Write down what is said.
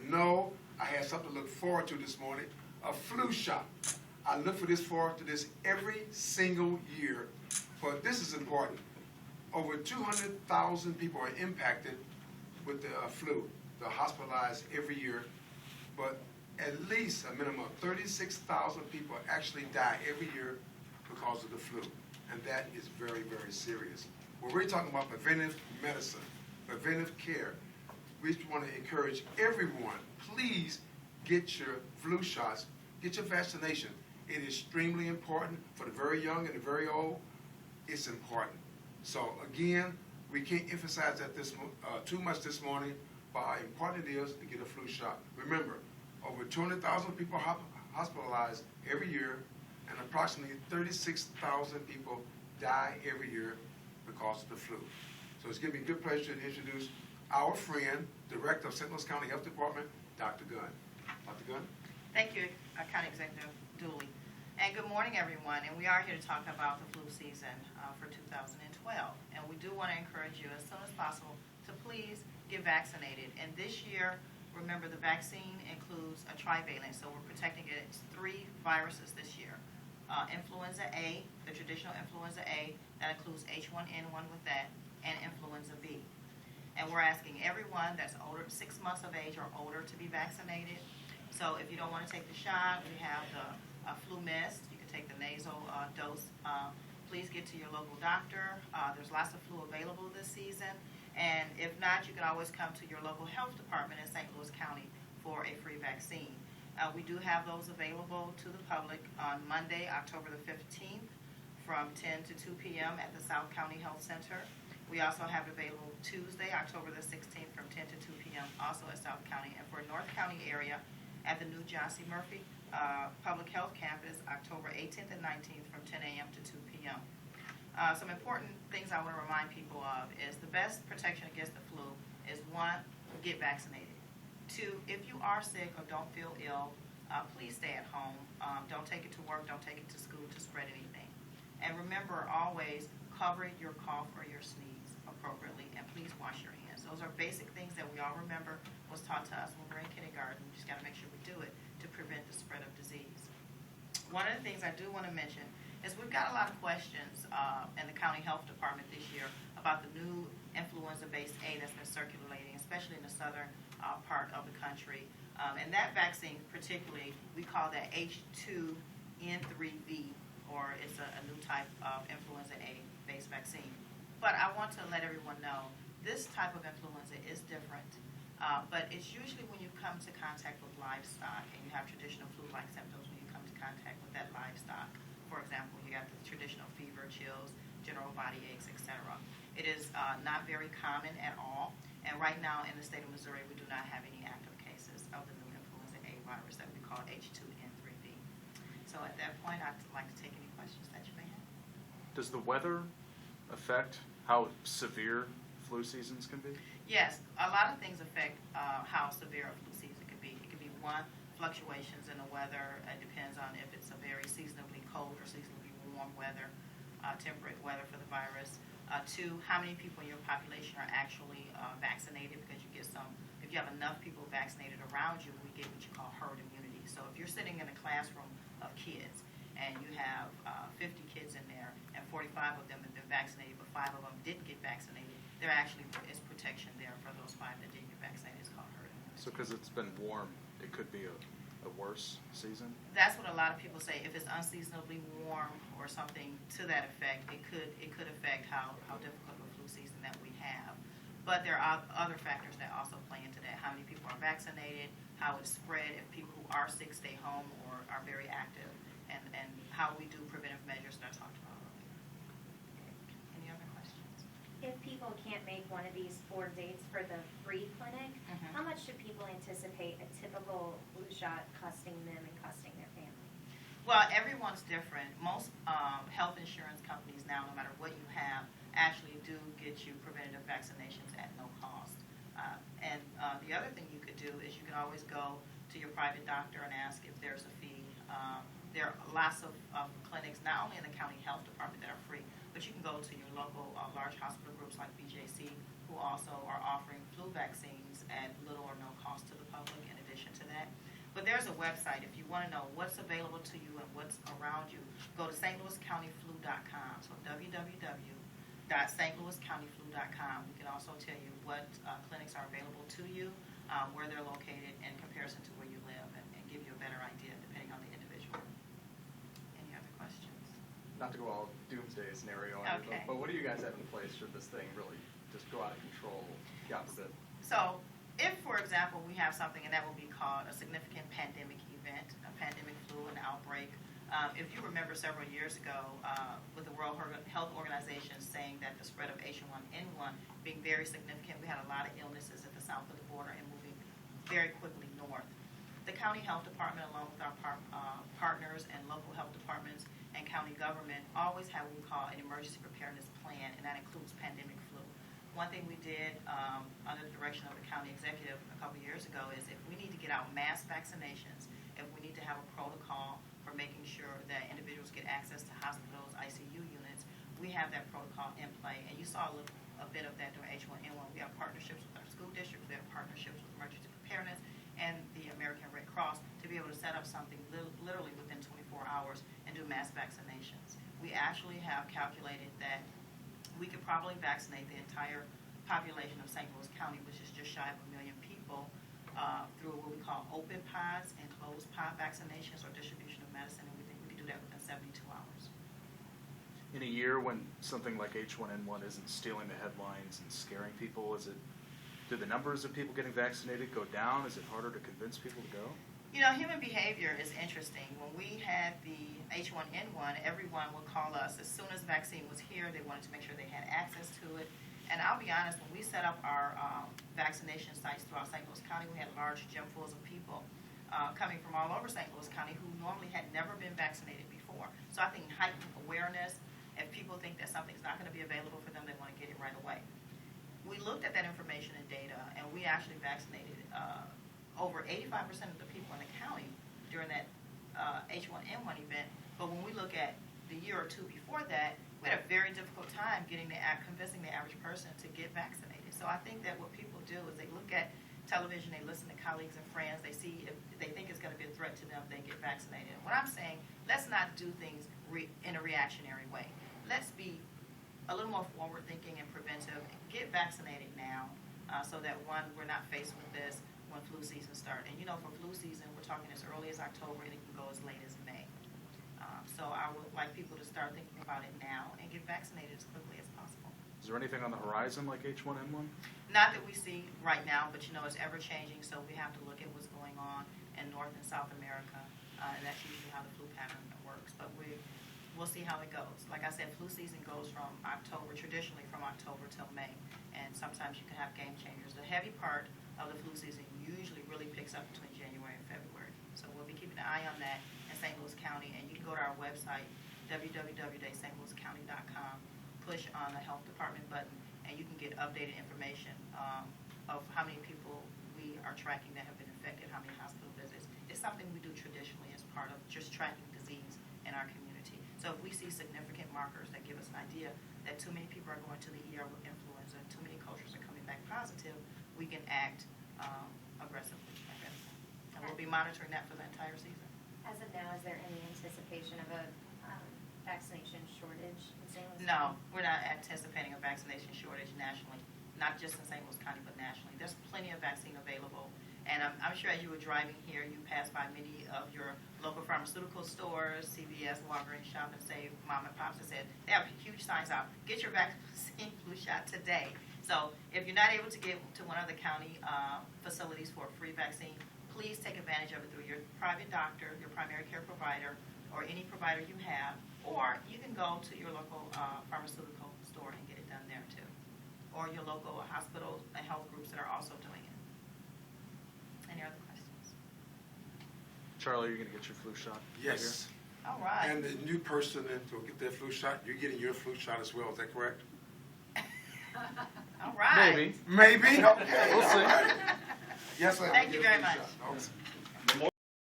know I had something to look forward to this morning, a flu shot. I look forward to this every single year, but this is important. Over 200,000 people are impacted with the flu. They're hospitalized every year, but at least a minimum of 36,000 people actually die every year because of the flu, and that is very, very serious. When we're talking about preventive medicine, preventive care, we want to encourage everyone, please get your flu shots, get your vaccination. It is extremely important for the very young and the very old. It's important. So again, we can't emphasize that too much this morning, but how important it is to get a flu shot. Remember, over 200,000 people hospitalized every year, and approximately 36,000 people die every year because of the flu. So it's giving me good pleasure to introduce our friend, Director of St. Louis County Health Department, Dr. Gunn. Dr. Gunn? Thank you, County Executive Dooley. And good morning, everyone. And we are here to talk about the flu season for 2012. And we do want to encourage you as soon as possible to please get vaccinated. And this year, remember, the vaccine includes a trivalent, so we're protecting against 3 viruses this year. Influenza A, the traditional influenza A, that includes H1N1 with that, and influenza B. And we're asking everyone that's older, 6 months of age or older, to be vaccinated. So if you don't want to take the shot, we have the flu mist. You can take the nasal dose. Please get to your local doctor. There's lots of flu available this season. And if not, you can always come to your local health department in St. Louis County for a free vaccine. We do have those available to the public on Monday, October the 15th from 10 to 2 p.m. at the South County Health Center. We also have it available Tuesday, October the 16th from 10 to 2 p.m. also at South County. And for North County area at the new John C. Murphy Public Health Campus, October 18th and 19th from 10 a.m. to 2 p.m. Some important things I want to remind people of is the best protection against the flu is 1, get vaccinated. 2, if you are sick or don't feel ill, please stay at home. Don't take it to work, don't take it to school to spread anything. And remember, always cover your cough or your sneeze appropriately, and please wash your hands. Those are basic things that we all remember was taught to us when we were in kindergarten. We just got to make sure we do it to prevent the spread of disease. One of the things I do want to mention is we've got a lot of questions in the County Health Department this year about the new influenza-based A that's been circulating, especially in the southern part of the country. And that vaccine particularly, we call that H2N3V, or it's a new type of influenza A-based vaccine. But I want to let everyone know this type of influenza is different, but it's usually when you come to contact with livestock and you have traditional flu-like symptoms when you come to contact with that livestock. For example, you got the traditional fever, chills, general body aches, etc. It is not very common at all, and right now in the state of Missouri, we do not have any active cases of the new influenza A virus that we call H2N3V. So at that point, I'd like to take any questions that you may have. Does the weather affect how severe flu seasons can be? Yes, a lot of things affect how severe a flu season can be. It can be 1, fluctuations in the weather. It depends on if it's a very seasonably cold or seasonably warm weather, temperate weather for the virus. 2, how many people in your population are actually vaccinated, because you get if you have enough people vaccinated around you, we get what you call herd immunity. So if you're sitting in a classroom of kids and you have 50 kids in there and 45 of them have been vaccinated, but 5 of them didn't get vaccinated, there actually is protection there for those 5 that didn't get vaccinated. It's called herd immunity. So because it's been warm, it could be a worse season? That's what a lot of people say. If it's unseasonably warm or something to that effect, it could affect how difficult of a flu season that we have. But there are other factors that also play into that. How many people are vaccinated, how it's spread, if people who are sick stay home or are very active, and how we do preventive measures that I talked about earlier. Any other questions? If people can't make one of these 4 dates for the free clinic, how much should people anticipate a typical flu shot costing them and costing their family? Well, everyone's different. Most health insurance companies now, no matter what you have, actually do get you preventative vaccinations at no cost. And the other thing you could do is you can always go to your private doctor and ask if there's a fee. There are lots of clinics, not only in the county health department, that are free, but you can go to your local large hospital groups like BJC, who also are offering flu vaccines at little or no cost to the public, and it there's a website. If you want to know what's available to you and what's around you, go to stlouiscountyflu.com. So www.stlouiscountyflu.com. We can also tell you what clinics are available to you, where they're located in comparison to where you live, and give you a better idea depending on the individual. Any other questions? Not to go all doomsday scenario on Okay. it, but what do you guys have in place should this thing really just go out of control, God forbid? So, if, for example, we have something, and that will be called a significant pandemic event, a pandemic flu, an outbreak. If you remember several years ago, with the World Health Organization saying that the spread of H1N1 being very significant, we had a lot of illnesses at the south of the border and moving very quickly north. The county health department, along with our partners and local health departments and county government, always have what we call an emergency preparedness plan, and that includes pandemic flu. One thing we did under the direction of the county executive a couple years ago is if we need to get out mass vaccinations, if we need to have a protocol for making sure that individuals get access to hospitals, ICU units, we have that protocol in play. And you saw a bit of that during H1N1. We have partnerships with our school districts, we have partnerships with emergency preparedness and the American Red Cross to be able to set up something literally within 24 hours and do mass vaccinations. We actually have calculated that we could probably vaccinate the entire population of St. Louis County, which is just shy of 1 million people, through what we call open pods and closed pod vaccinations or distribution of medicine, and we think we could do that within 72 hours. In a year when something like H1N1 isn't stealing the headlines and scaring people, do the numbers of people getting vaccinated go down? Is it harder to convince people to go? You know, human behavior is interesting. When we had the H1N1, everyone would call us as soon as the vaccine was here. They wanted to make sure they had access to it. And I'll be honest, when we set up our vaccination sites throughout St. Louis County, we had large gym fulls of people coming from all over St. Louis County who normally had never been vaccinated before. So I think heightened awareness, if people think that something's not going to be available for them, they want to get it right away. We looked at that information and data, and we actually vaccinated over 85% of the people in the county during that H1N1 event. But when we look at the year or two before that, we had a very difficult time convincing the average person to get vaccinated. So I think that what people do is they look at television, they listen to colleagues and friends, they see if they think it's going to be a threat to them, they get vaccinated. And what I'm saying, let's not do things in a reactionary way. Let's be a little more forward-thinking and preventive. Get vaccinated now so that, one, we're not faced with this when flu season starts. And, you know, for flu season, we're talking as early as October, and it can go as late as May. So I would like people to start thinking about it now and get vaccinated as quickly as possible. Is there anything on the horizon like H1N1? Not that we see right now, but, you know, it's ever-changing, so we have to look at what's going on in North and South America, and that's usually how the flu pattern works. But we'll see how it goes. Like I said, flu season goes from traditionally from October till May, and sometimes you can have game changers. The heavy part of the flu season usually really picks up between January and February. So we'll be keeping an eye on that in St. Louis County, and you can go to our website, www.stlouiscounty.com, push on the health department button, and you can get updated information of how many people we are tracking that have been infected, how many hospital visits. It's something we do traditionally as part of just tracking disease in our community. So if we see significant markers that give us an idea that too many people are going to the ER with influenza, too many cultures are coming back positive, we can act aggressively. And we'll be monitoring that for the entire season. As of now, is there any anticipation of a vaccination shortage in St. Louis? No, we're not anticipating a vaccination shortage nationally, not just in St. Louis County, but nationally. There's plenty of vaccine available. And I'm sure as you were driving here, you passed by many of your local pharmaceutical stores, CVS, Walgreens, Shop and Save, Mom and Pops, that said they have huge signs out, get your vaccine flu shot today. So if you're not able to get to one of the county facilities for a free vaccine, please take advantage of it through your private doctor, your primary care provider, or any provider you have, or you can go to your local pharmaceutical store and get it done there too, or your local hospitals and health groups that are also doing it. Any other questions? Charlie, are you going to get your flu shot? Yes. All right. And the new person to get their flu shot, you're getting your flu shot as well. Is that correct? All right. Maybe. Maybe. Okay. We'll see. All right. Yes, I Thank you very much. Okay.